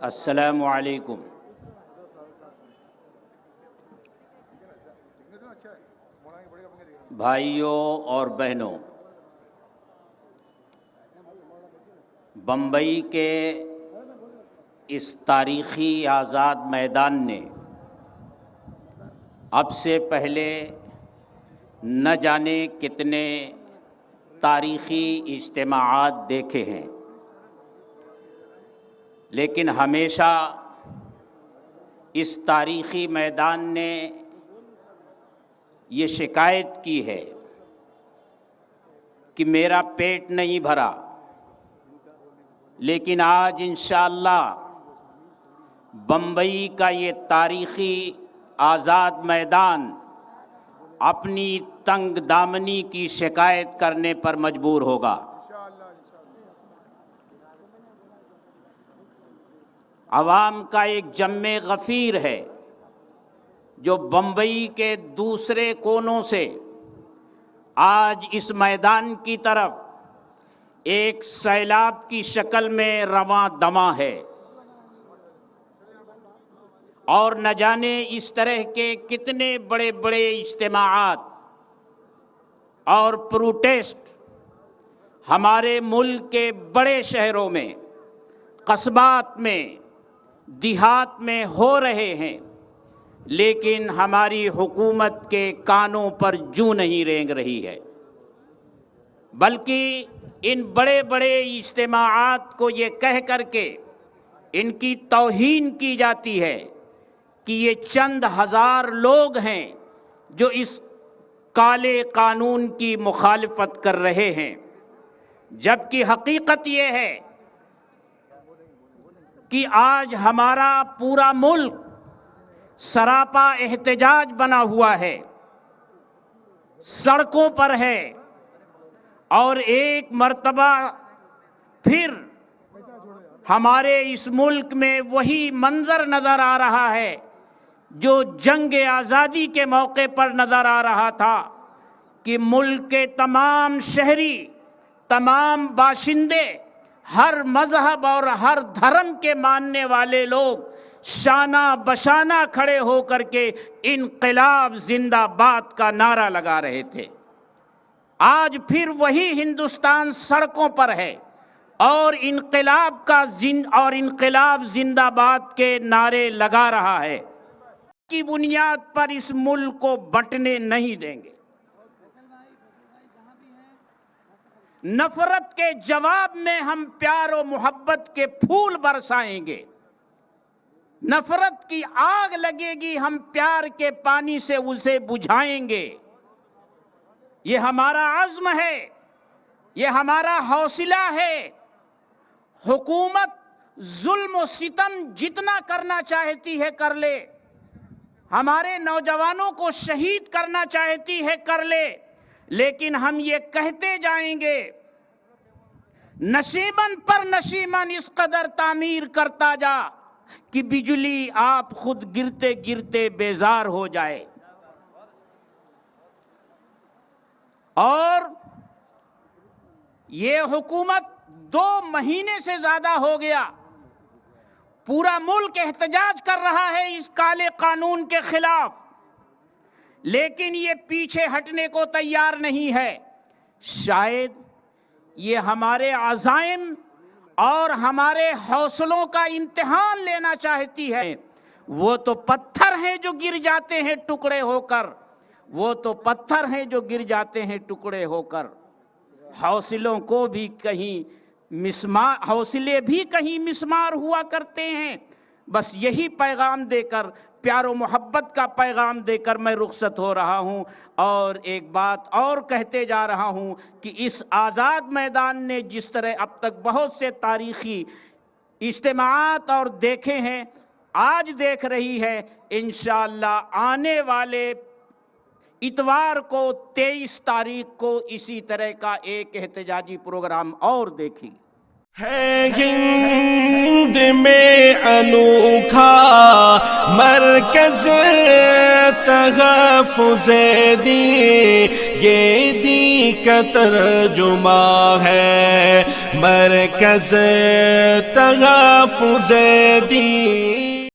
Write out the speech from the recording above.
السلام علیکم۔ بھائیوں اور بہنوں، بمبئی کے اس تاریخی آزاد میدان نے اب سے پہلے نہ جانے کتنے تاریخی اجتماعات دیکھے ہیں، لیکن ہمیشہ اس تاریخی میدان نے یہ شکایت کی ہے کہ میرا پیٹ نہیں بھرا، لیکن آج انشاءاللہ بمبئی کا یہ تاریخی آزاد میدان اپنی تنگ دامنی کی شکایت کرنے پر مجبور ہوگا۔ عوام کا ایک جم غفیر ہے جو بمبئی کے دوسرے کونوں سے آج اس میدان کی طرف ایک سیلاب کی شکل میں رواں دواں ہے، اور نہ جانے اس طرح کے کتنے بڑے بڑے اجتماعات اور پروٹیسٹ ہمارے ملک کے بڑے شہروں میں، قصبات میں، دیہات میں ہو رہے ہیں، لیکن ہماری حکومت کے کانوں پر جوں نہیں رینگ رہی ہے، بلکہ ان بڑے بڑے اجتماعات کو یہ کہہ کر کے ان کی توہین کی جاتی ہے کہ یہ چند ہزار لوگ ہیں جو اس کالے قانون کی مخالفت کر رہے ہیں، جبکہ حقیقت یہ ہے کہ آج ہمارا پورا ملک سراپا احتجاج بنا ہوا ہے، سڑکوں پر ہے، اور ایک مرتبہ پھر ہمارے اس ملک میں وہی منظر نظر آ رہا ہے جو جنگ آزادی کے موقع پر نظر آ رہا تھا کہ ملک کے تمام شہری، تمام باشندے، ہر مذہب اور ہر دھرم کے ماننے والے لوگ شانہ بشانہ کھڑے ہو کر کے انقلاب زندہ باد کا نعرہ لگا رہے تھے۔ آج پھر وہی ہندوستان سڑکوں پر ہے اور انقلاب زندہ باد کے نعرے لگا رہا ہے، کی بنیاد پر اس ملک کو بٹنے نہیں دیں گے۔ نفرت کے جواب میں ہم پیار و محبت کے پھول برسائیں گے، نفرت کی آگ لگے گی ہم پیار کے پانی سے اسے بجھائیں گے۔ یہ ہمارا عزم ہے، یہ ہمارا حوصلہ ہے۔ حکومت ظلم و ستم جتنا کرنا چاہتی ہے کر لے، ہمارے نوجوانوں کو شہید کرنا چاہتی ہے کر لے، لیکن ہم یہ کہتے جائیں گے نشیمن پر نشیمن اس قدر تعمیر کرتا جا کہ بجلی آپ خود گرتے گرتے بیزار ہو جائے۔ اور یہ حکومت 2 مہینے سے زیادہ ہو گیا، پورا ملک احتجاج کر رہا ہے اس کالے قانون کے خلاف، لیکن یہ پیچھے ہٹنے کو تیار نہیں ہے۔ شاید یہ ہمارے عزائم اور ہمارے حوصلوں کا امتحان لینا چاہتی ہے۔ وہ تو پتھر ہیں جو گر جاتے ہیں ٹکڑے ہو کر، وہ تو پتھر ہیں جو گر جاتے ہیں ٹکڑے ہو کر، حوصلوں کو بھی حوصلے بھی کہیں مسمار ہوا کرتے ہیں۔ بس یہی پیغام دے کر، پیار و محبت کا پیغام دے کر میں رخصت ہو رہا ہوں، اور ایک بات اور کہتے جا رہا ہوں کہ اس آزاد میدان نے جس طرح اب تک بہت سے تاریخی اجتماعات اور دیکھے ہیں، آج دیکھ رہی ہے، انشاءاللہ آنے والے اتوار کو 23 تاریخ کو اسی طرح کا ایک احتجاجی پروگرام اور دیکھی۔ ہے ہند میں انوکھا مرکز تحفظ دین، یہ دین کا ترجمہ ہے مرکز تحفظ دین۔